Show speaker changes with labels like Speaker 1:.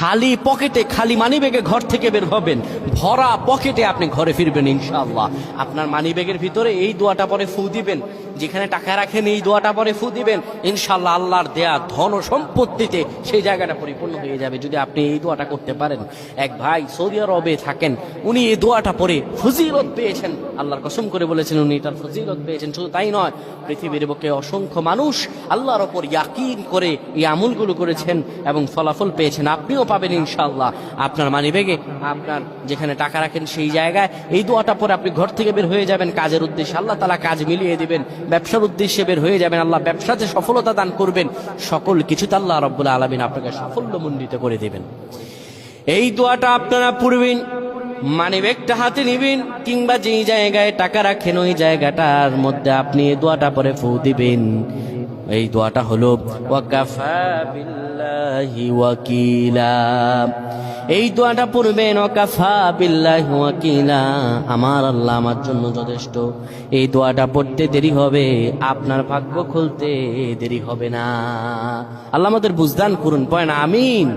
Speaker 1: খালি পকেটে, খালি মানিব্যাগে ঘর থেকে বের হবেন, ভরা পকেটে আপনি ঘরে ফিরবেন ইনশাআল্লাহ। আপনার মানিব্যাগের ভিতরে এই দোয়াটা পরে ফু দিবেন, যেখানে টাকা রাখেন এই দোয়াটা পরে ফু দিবেন, ইনশাআল্লাহ আল্লাহর দেয়া ধন ও সম্পত্তিতে সেই জায়গাটা পরিপূর্ণ হয়ে যাবে যদি আপনি এই দোয়াটা করতে পারেন। এক ভাই সৌদি আরবে থাকেন, উনি এই দোয়াটা পরে ফজিলত পেয়েছেন, আল্লাহর কসম করে বলেছেন উনি তার ফজিলত পেয়েছেন। শুধু তাই নয়, পৃথিবীর বুকে অসংখ্য মানুষ আল্লাহর ওপর ইয়াকিন করে এই আমলগুলো করেছেন এবং ফলাফল পেয়েছেন। আপনিও পাবেন ইনশাআল্লাহ। আপনার মানিব্যাগে, আপনার যেখানে টাকা রাখেন সেই জায়গায় এই দোয়াটা পরে আপনি ঘর থেকে বের হয়ে যাবেন কাজের উদ্দেশ্যে, আল্লাহ তাআলা কাজ মিলিয়ে দিবেন। ব্যবসার উদ্দেশ্যে বের হয়ে যাবেন, আল্লাহ ব্যবসাতে সফলতা দান করবেন। সকল কিছুতে আল্লাহ রাব্বুল আলামিন আপনাকে সাফল্যমণ্ডিত করে দিবেন। এই দোয়াটা আপনারা পড়বেন, মানিব্যাগটা হাতে নিবেন, কিংবা যেই জায়গায় টাকা রাখেন ওই জায়গাটার মধ্যে আপনি এই দোয়াটা পরে ফু দিবেন। এই দোয়াটা হলো ওয়াকাফা বিল্লাহি ওয়াকিলা। এই দোয়াটা পড়বেন, ওয়াকাফা বিল্লাহি ওয়াকিলা, আমার আল্লাহ আমার জন্য যথেষ্ট। এই দোয়াটা পড়তে দেরি হবে, আপনার ভাগ্য খুলতে দেরি হবে না। আল্লাহ আমাদের বুঝদান করুন, পড়েন আমিন।